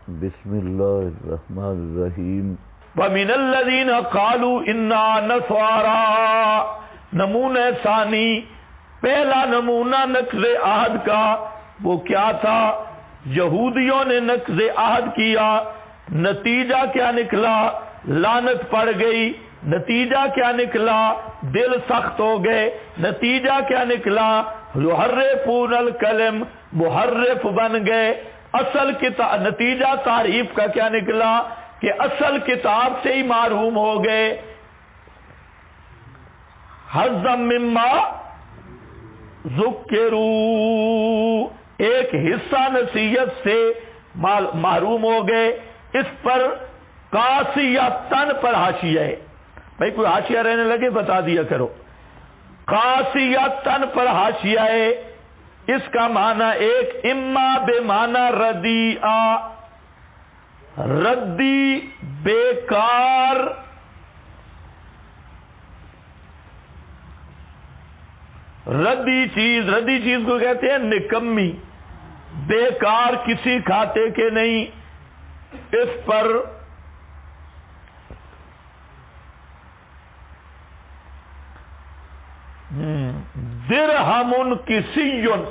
بسم اللہ الرحمن الرحیم وَمِنَ الَّذِينَ قَالُوا إِنَّا نَصَارَى نمونہ ثانی، پہلا نمونہ نقض عہد کا وہ کیا تھا؟ یہودیوں نے نقض عہد کیا، نتیجہ کیا نکلا؟ لعنت پڑ گئی۔ نتیجہ کیا نکلا؟ دل سخت ہو گئے۔ نتیجہ کیا نکلا؟ یحرفون الکلم، محرف بن گئے۔ اصل کتاب، نتیجہ تعریف کا کیا نکلا کہ اصل کتاب سے ہی محروم ہو گئے۔ حظم مما ذکروا، ایک حصہ نصیحت سے محروم ہو گئے۔ اس پر قاسیتن پر حاشیہ ہے، بھائی کوئی حاشیہ رہنے لگے بتا دیا کرو۔ قاسیتن پر حاشیہ ہے، اس کا معنی ایک اما بے معنی ردیعہ، ردی بیکار، ردی چیز کو کہتے ہیں نکمی، بیکار کسی کھاتے کے نہیں۔ اس پر درہم کسیون،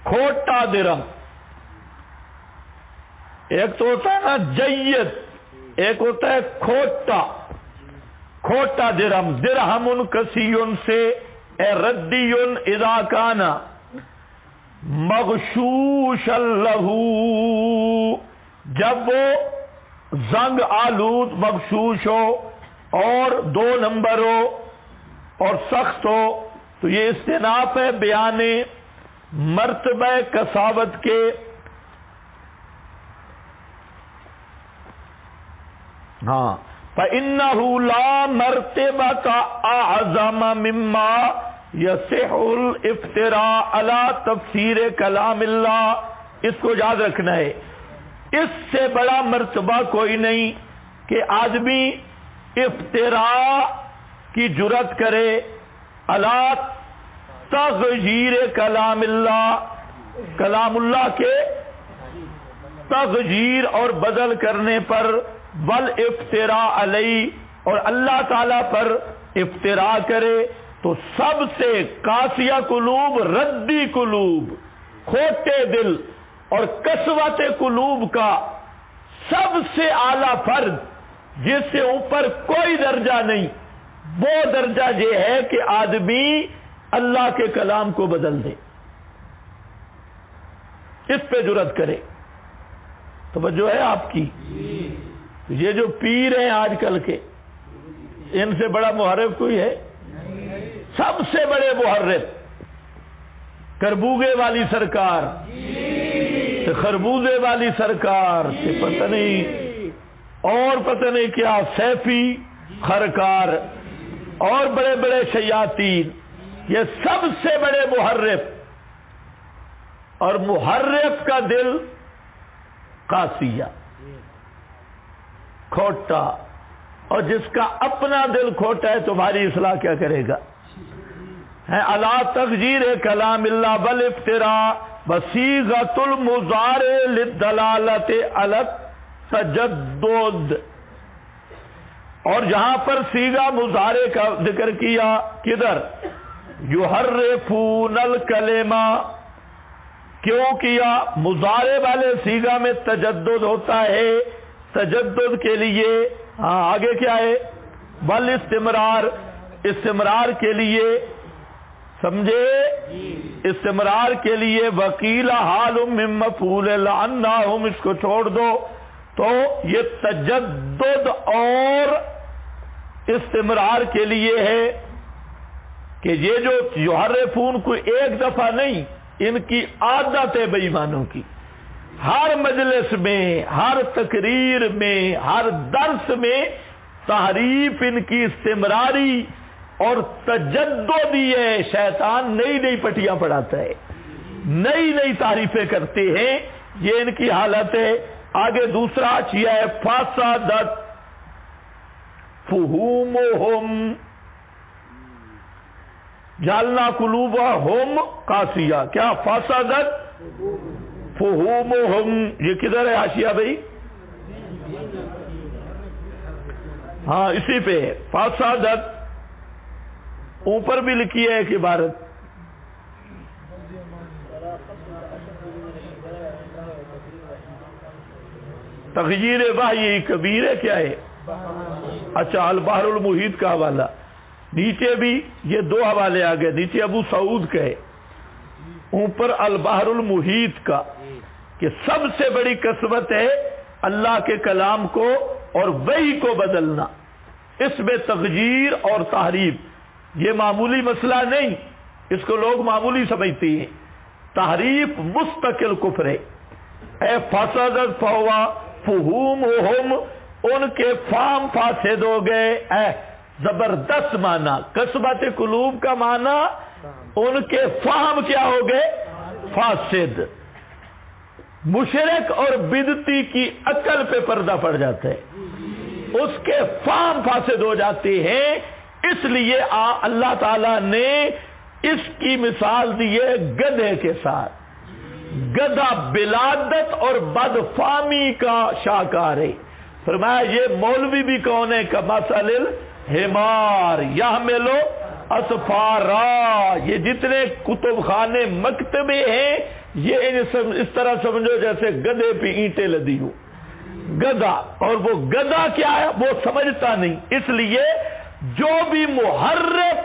کھوٹا درہم، ایک تو ہوتا ہے نا جید، ایک ہوتا ہے کھوٹا، کھوٹا درہم۔ درہم کسیون سے اے ردیون اذا کانا مغشوش لہو، جب وہ زنگ آلود مغشوش ہو اور 2 نمبر ہو اور سخت ہو، تو یہ استناف ہے بیان مرتبہ کساوت کے۔ ہاں فَإِنَّهُ لَا مَرْتِبَةَ أَعْظَمَ مِمَّا يَصِحُّ الْإِفْتِرَاءُ عَلَى تَفْسِيرِ كَلَامِ اللَّهِ، اس کو یاد رکھنا ہے، اس سے بڑا مرتبہ کوئی نہیں کہ آدمی افتراء کی جرات کرے علی تغییر کلام اللہ، کلام اللہ کے تغییر اور بدل کرنے پر، والافتراء علیہ، اور اللہ تعالی پر افتراء کرے۔ تو سب سے قاسیہ قلوب، ردی قلوب، کھوٹے دل اور قسوت قلوب کا سب سے اعلیٰ فرد جس سے اوپر کوئی درجہ نہیں، وہ درجہ یہ ہے کہ آدمی اللہ کے کلام کو بدل دے، اس پہ جرات کرے۔ توجہ ہے آپ کی؟ یہ جو پیر ہیں آج کل کے، ان سے بڑا محرف کوئی ہے؟ سب سے بڑے محرف کربوگے والی سرکار، خربوزے والی سرکار، پتہ نہیں اور پتہ نہیں کیا، سیفی خرکار اور بڑے بڑے شیاطین، یہ سب سے بڑے محرف، اور محرف کا دل قاسیہ، کھوٹا، اور جس کا اپنا دل کھوٹا ہے تمہاری اصلاح کیا کرے گا؟ ہے علی تغییر کلام اللہ بل افتراء وصیغۃ المضارع للدلالۃ علی التجدد، اور جہاں پر صیغہ مضارع کا ذکر کیا، کدھر؟ یحرفون الکلمہ، کیوں کیا؟ مضارع والے صیغہ میں تجدد ہوتا ہے، تجدد کے لیے ہاں آگے کیا ہے؟ بل استمرار، استمرار کے لیے، سمجھے؟ استمرار کے لیے۔ وکیل حال من مفعول لعناہم، اس کو چھوڑ دو۔ تو یہ تجدد اور استمرار کے لیے ہے کہ یہ جو یحرفون کو ایک دفعہ نہیں، ان کی عادت ہے بے ایمانوں کی، ہر مجلس میں، ہر تقریر میں، ہر درس میں تحریف ان کی استمراری اور تجددی ہے۔ شیطان نئی نئی پٹیاں پڑھاتا ہے، نئی نئی تعریفیں کرتے ہیں، یہ ان کی حالت ہے۔ آگے دوسرا چیز ہے فاسدت فہومہم، جعلنا قلوبہم قاسیہ، کیا فاسدت فہومہم، یہ کدھر ہے حاشیہ بھائی؟ ہاں اسی پہ ہے، فسادت، اوپر بھی لکھی ہے ایک عبارت، تغییر وحی کبیر ہے، کیا ہے؟ اچھا البحر المحیط کا حوالہ، نیچے بھی یہ دو حوالے آ گئے، نیچے ابو سعود کا ہے، اوپر البحر المحیط کا، کہ سب سے بڑی قسمت ہے اللہ کے کلام کو اور وحی کو بدلنا، اس میں تغییر اور تحریف یہ معمولی مسئلہ نہیں، اس کو لوگ معمولی سمجھتے ہیں، تحریف مستقل کفر ہے۔ اے فسادت فہوا فہومہم، ان کے فہم فاسد ہو گئے، اے زبردست معنی، قسمت قلوب کا معنی ان کے فہم کیا ہو گئے؟ فاسد۔ مشرک اور بدعتی کی عقل پہ پردہ پڑ جاتا ہے، اس کے فہم فاسد ہو جاتے ہیں، اس لیے اللہ تعالی نے اس کی مثال دی ہے گدھے کے ساتھ۔ گدھا بلادت اور بدفہمی کا شاہکار ہے، فرمایا یہ مولوی بھی کون ہے؟ کمثل الحمار یحمل اسفارا، یہ جتنے کتب خانے مکتبے ہیں یہ اس طرح سمجھو جیسے گدھے پہ اینٹیں لدی ہو، گدھا، اور وہ گدھا کیا ہے وہ سمجھتا نہیں، اس لیے جو بھی محرف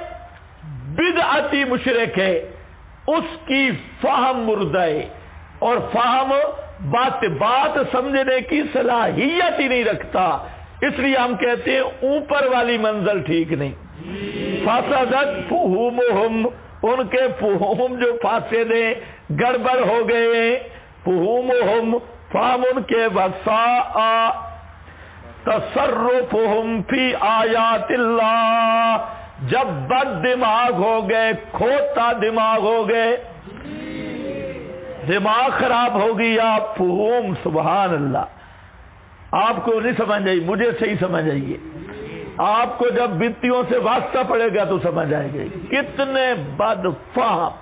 بدعتی مشرک ہے اس کی فہم مردہ ہے، اور فہم بات سمجھنے کی صلاحیت ہی نہیں رکھتا، اس لیے ہم کہتے ہیں اوپر والی منزل ٹھیک نہیں۔ فسادت فہومہم، ان کے فہوم جو فاسد ہیں، گڑبڑ ہو گئے ہیں، فہومہم فہم ان کے، وساء تصرفہم فی آیات اللہ، جب بد دماغ ہو گئے، کھوتا دماغ ہو گئے، دماغ خراب ہو گیا، فہوم، سبحان اللہ، آپ کو نہیں سمجھ آئی، مجھے صحیح سمجھ آئیے، آپ کو جب بدعتیوں سے واسطہ پڑے گا تو سمجھ آئے گا کتنے بد فہم۔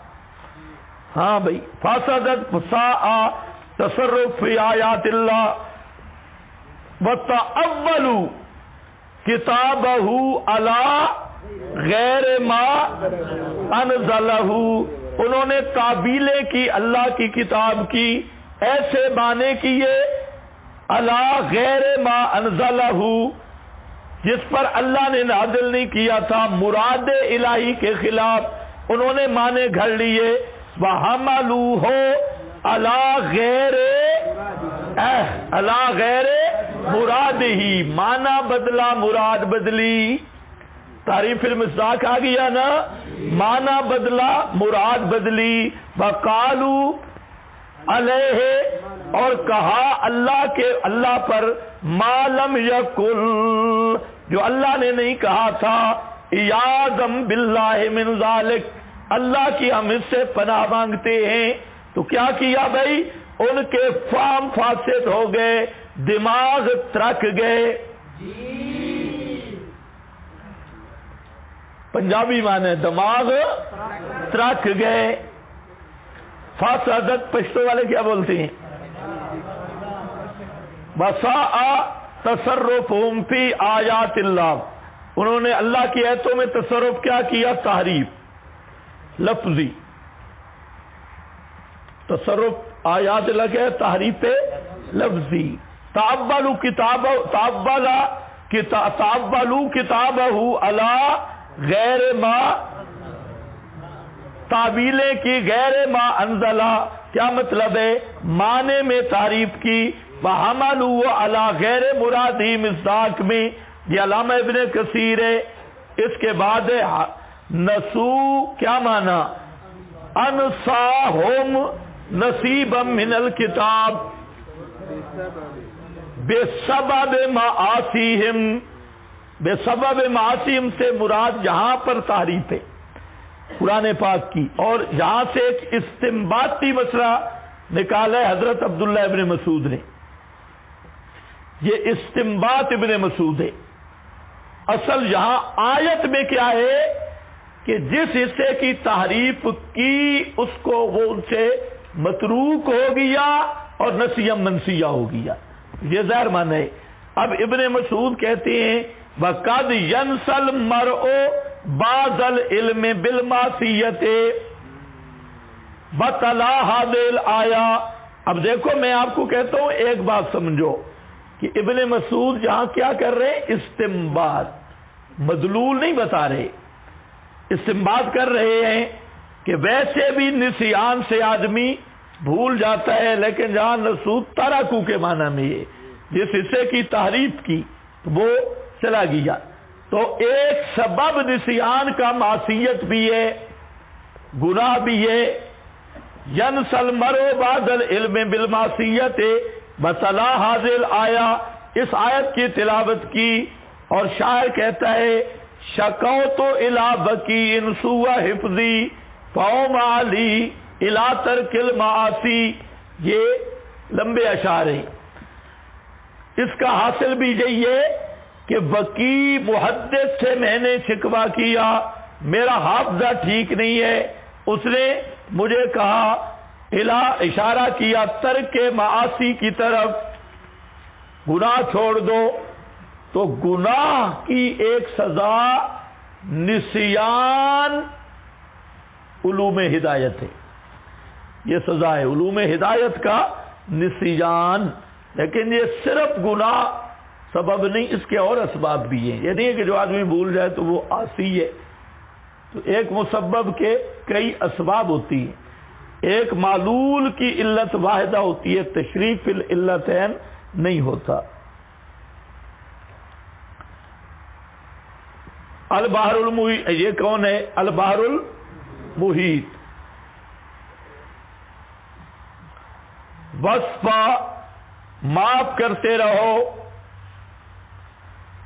ہاں بھائی، فسادت وساء تصرف فی آیات اللہ، وتأولوا کتابہ علی غیر ما انزلہ، انہوں نے تعبیلیں کی اللہ کی کتاب کی، ایسے معنی کیے علی غیر ما انزلہ، جس پر اللہ نے نازل نہیں کیا تھا، مراد الہی کے خلاف انہوں نے معنی گھڑ لیے، وَحَمَلُوهُ عَلَى غَيْرِ مُرَادِهِ، معنی بدلا مراد بدلی، تعریف المصداق آ گیا نا، معنی بدلا مراد بدلی، وَقَالُوا عَلَيْهِ، اور کہا اللہ پر، مَا لَمْ يَقُلْ، جو اللہ نے نہیں کہا تھا، اِعَاذًا بِاللَّهِ مِنْ ذَلِكَ، اللہ کی ہم اس سے پناہ مانگتے ہیں، تو کیا کیا بھائی؟ ان کے فہم فاسد ہو گئے، دماغ ترک گئے، پنجابی معنی دماغ ترک گئے، فسادت پشتو والے کیا بولتے ہیں؟ وساء تصرفہم فی آیات اللہ، انہوں نے اللہ کی آیتوں میں تصرف کیا کیا؟ تحریف لفظی، تصرف آیات اللہ کیا ہے؟ تحریف لفظی، تعبلوا کتابہ علی غیر ما، تعبیلیں کی غیر ما انزلہ، کیا مطلب ہے؟ معنی میں تعریف کی، وَحَمَلُوا عَلَى غَيْرِ مُرَادِهِ مصداق میں، یہ علامہ ابن کثیر ہے، اس کے بعد ہے نسو، کیا معنی؟ انساہم نصیبا من الکتاب بسبب معاصیہم، بسبب معاصیہم سے مراد یہاں پر تعریف ہے قرآن پاک کی، اور یہاں سے ایک استنباطی مسئلہ نکالا ہے حضرت عبداللہ ابن مسعود نے، یہ استنباط ابن مسعود ہے۔ اصل یہاں آیت میں کیا ہے کہ جس حصے کی تحریف کی اس کو وہ ان سے متروک ہو گیا اور نسیم منسیہ ہو گیا، یہ ظاہر معنی ہے۔ اب ابن مسعود کہتے ہیں وَقَدْ يَنْسَى الْمَرْءُ بَعْضَ الْعِلْمِ بِالْمَعْصِيَّةِ بَطَلَ هَذِهِ الْآيَةِ۔ اب دیکھو میں آپ کو کہتا ہوں ایک بات سمجھو کہ ابن مسعود جہاں کیا کر رہے ہیں، استنباط، مدلول نہیں بتا رہے، استنباط کر رہے ہیں کہ ویسے بھی نسیان سے آدمی بھول جاتا ہے، لیکن جہاں نسوت ترکو کے معنی میں ہے، جس حصے کی تحریف کی وہ چلا گیا، تو ایک سبب نسیان کا معصیت بھی ہے، گناہ بھی ہے۔ ینسى المرء بعد العلم بالمعصیت بطلع هذه الآیہ، اس آیت کی تلاوت کی اور شاعر کہتا ہے شکوت الی بکی سوء حفظی فوم علی الی ترک المعاصی، یہ لمبے اشعار ہیں۔ اس کا حاصل بھی یہی ہے کہ بکی محدث سے میں نے شکوہ کیا، میرا حافظہ ٹھیک نہیں ہے، اس نے مجھے کہا اشارہ کیا ترک معاصی کی طرف، گناہ چھوڑ دو، تو گناہ کی ایک سزا نسیان علوم ہدایت ہے، یہ سزا ہے علوم ہدایت کا نسیان، لیکن یہ صرف گناہ سبب نہیں، اس کے اور اسباب بھی ہیں، یہ نہیں ہے کہ جو آدمی بھول جائے تو وہ عاصی ہے، تو ایک مسبب کے کئی اسباب ہوتی ہیں، ایک معلول کی علت واحدہ ہوتی ہے، تشریف العلتین نہیں ہوتا۔ البحر المحیط، یہ کون ہے؟ البحر المحیط، وصفا معاف کرتے رہو،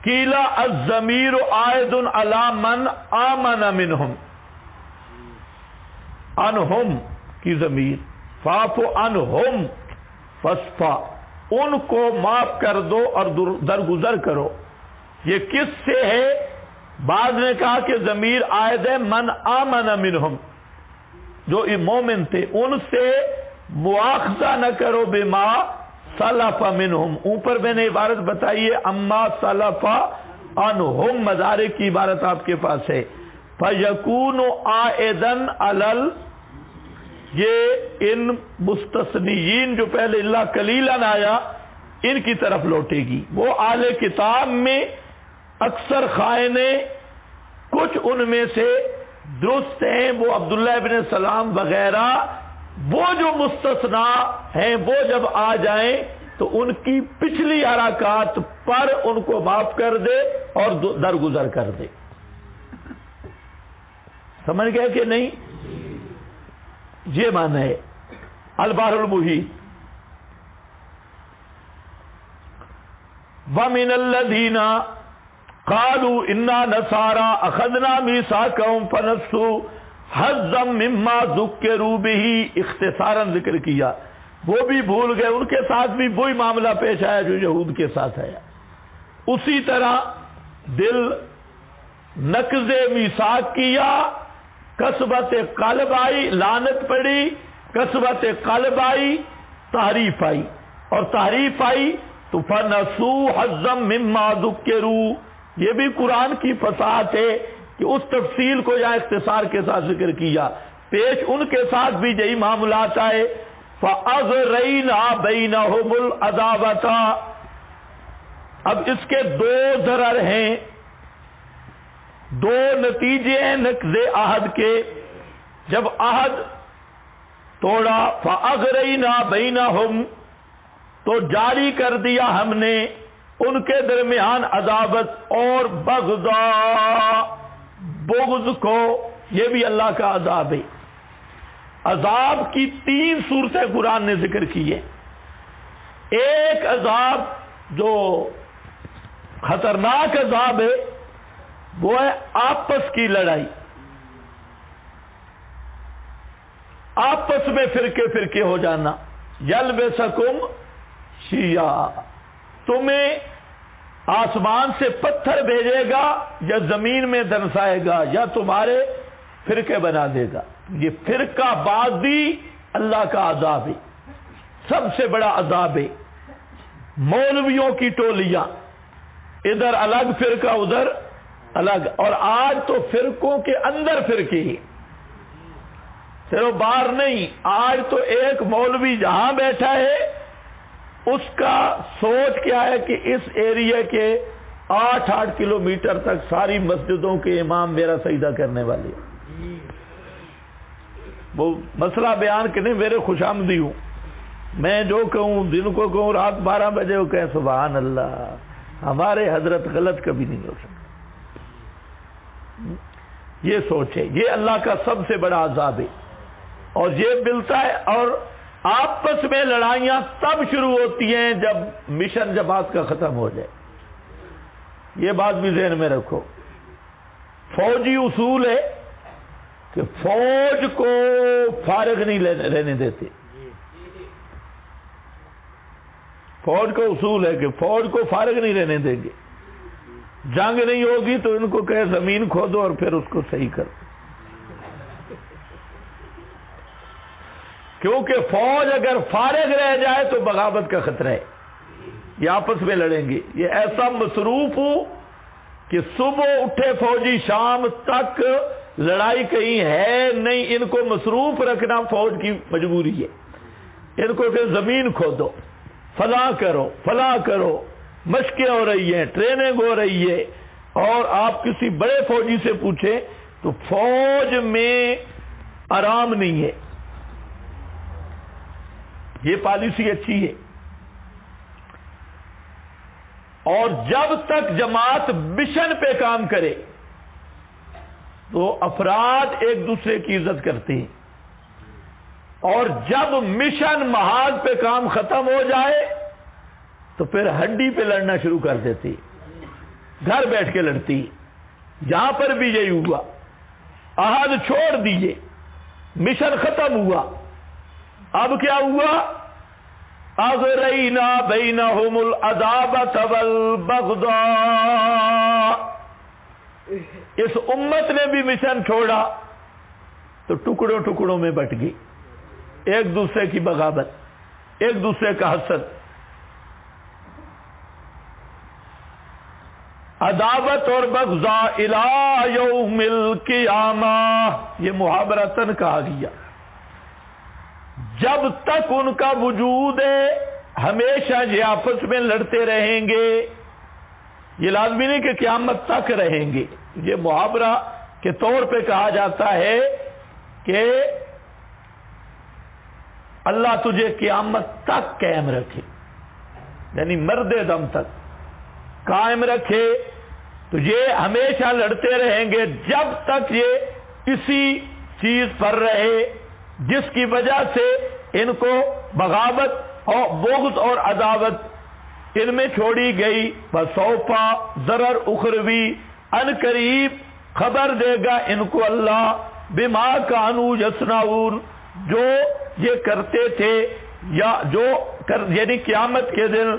قیل الضمیر عائد علی من آمن منہم، انہم کی ضمیر، فاعف عنہم فاصفح، ان کو معاف کر دو اور درگزر کرو۔ یہ کس سے ہے؟ بعد نے کہا کہ ضمیر عائد ہے من آمن منہم، جو مومن تھے ان سے مواخذہ نہ کرو بما سلف منہم، اوپر میں نے عبارت بتائی ہے اما سلف عنہم، مضارع کی عبارت آپ کے پاس ہے، فیکون عائدن علل، یہ ان مستثنیین جو پہلے اللہ قلیلاً آیا ان کی طرف لوٹے گی۔ وہ اہل کتاب میں اکثر خائنے، کچھ ان میں سے درست ہیں، وہ عبداللہ ابن سلام وغیرہ، وہ جو مستثنا ہیں وہ جب آ جائیں تو ان کی پچھلی حرکات پر ان کو معاف کر دے اور درگزر کر دے۔ سمجھ گئے کہ نہیں؟ یہ معنی ہے البحر المحیط۔ وَمِنَ الَّذِينَ قَالُوا إِنَّا نَصَارَىٰ أَخَذْنَا مِيثَاقَهُمْ فَنَسُوا حَظًّا مِّمَّا ذُكِّرُوا بِهِ، اختصاراً ذکر کیا، وہ بھی بھول گئے، ان کے ساتھ بھی وہی معاملہ پیش آیا جو یہود کے ساتھ آیا، اسی طرح دل نقض میثاق کیا، کسبت قلب آئی، لعنت پڑی، کسبت قلب آئی، تحریف آئی، اور تحریف آئی تو فَنَسُوا حَظًّا مِّمَّا ذُكِّرُوا، یہ بھی قرآن کی فصاحت ہے کہ اس تفصیل کو یہاں اختصار کے ساتھ ذکر کیا، پیش ان کے ساتھ بھی یہی معاملات آئے۔ فَأَغْرَيْنَا بَيْنَهُمُ الْعَدَاوَةَ، اب اس کے دو ضرر ہیں، دو نتیجے ہیں نقض عہد کے، جب عہد توڑا فَأَغْرَيْنَا بَيْنَهُمْ، تو جاری کر دیا ہم نے ان کے درمیان عداوت اور بغض کو، یہ بھی اللہ کا عذاب ہے۔ عذاب کی تین صورتیں قرآن نے ذکر کی ہے۔ ایک عذاب جو خطرناک عذاب ہے وہ ہے آپس کی لڑائی، آپس میں فرقے فرقے ہو جانا، یلبسکم شیعا، تمہیں آسمان سے پتھر بھیجے گا یا زمین میں دنسائے گا یا تمہارے فرقے بنا دے گا۔ یہ فرقہ بازی اللہ کا عذاب ہے، سب سے بڑا عذاب ہے۔ مولویوں کی ٹولیاں، ادھر الگ فرقہ ادھر الگ، اور آج تو فرقوں کے اندر فرقے ہی، صرف باہر نہیں۔ آج تو ایک مولوی جہاں بیٹھا ہے اس کا سوچ کیا ہے کہ اس ایریا کے 8 کلومیٹر تک ساری مسجدوں کے امام میرا سجدہ کرنے والے۔ وہ مسئلہ بیان کرنے میرے خوش آمدی ہوں، میں جو کہوں دن کو کہوں رات 12 بجے وہ کہیں سبحان اللہ، ہمارے حضرت غلط کبھی نہیں ہو سکتا۔ یہ سوچے، یہ اللہ کا سب سے بڑا عذاب ہے، اور یہ ملتا ہے۔ اور آپس میں لڑائیاں تب شروع ہوتی ہیں جب مشن جماعت کا ختم ہو جائے، یہ بات بھی ذہن میں رکھو۔ فوجی اصول ہے کہ فوج کو فارغ نہیں رہنے دیتے، فوج کا اصول ہے کہ فوج کو فارغ نہیں رہنے دیں گے۔ جنگ نہیں ہوگی تو ان کو کہے زمین کھودو اور پھر اس کو صحیح کرو، کیونکہ فوج اگر فارغ رہ جائے تو بغاوت کا خطرہ ہے، یہ آپس میں لڑیں گے۔ یہ ایسا مصروف ہو کہ صبح اٹھے فوجی شام تک لڑائی کہیں ہے نہیں، ان کو مصروف رکھنا فوج کی مجبوری ہے۔ ان کو کہ زمین کھودو، فلاں کرو فلاں کرو، مشقیں ہو رہی ہیں، ٹریننگ ہو رہی ہے۔ اور آپ کسی بڑے فوجی سے پوچھیں تو فوج میں آرام نہیں ہے، یہ پالیسی اچھی ہے۔ اور جب تک جماعت مشن پہ کام کرے تو افراد ایک دوسرے کی عزت کرتے ہیں، اور جب مشن محاذ پہ کام ختم ہو جائے تو پھر ہڈی پہ لڑنا شروع کر دیتی، گھر بیٹھ کے لڑتی۔ یہاں پر بھی یہی ہوا، عہد چھوڑ دیے، مشن ختم ہوا، اب کیا ہوا؟ اغرینا بینہم العداوۃ والبغضاء۔ اس امت نے بھی مشن چھوڑا تو ٹکڑوں ٹکڑوں میں بٹ گئی، ایک دوسرے کی بغاوت، ایک دوسرے کا حسد، عداوت اور بغضاء الی یوم القیامہ، یہ محاورتاً کہا گیا۔ جب تک ان کا وجود ہے ہمیشہ یہ آپس میں لڑتے رہیں گے، یہ لازمی نہیں کہ قیامت تک رہیں گے۔ یہ محاورہ کے طور پہ کہا جاتا ہے کہ اللہ تجھے قیامت تک قائم رکھے، یعنی مرد دم تک قائم رکھے، تو یہ ہمیشہ لڑتے رہیں گے جب تک یہ اسی چیز پر رہے جس کی وجہ سے ان کو بغاوت اور بغض اور عداوت ان میں چھوڑی گئی۔ فسوفا ضرر اخروی، ان قریب خبر دے گا ان کو اللہ بما کانوا یصنعون، جو یہ کرتے تھے، یا جو یعنی قیامت کے دن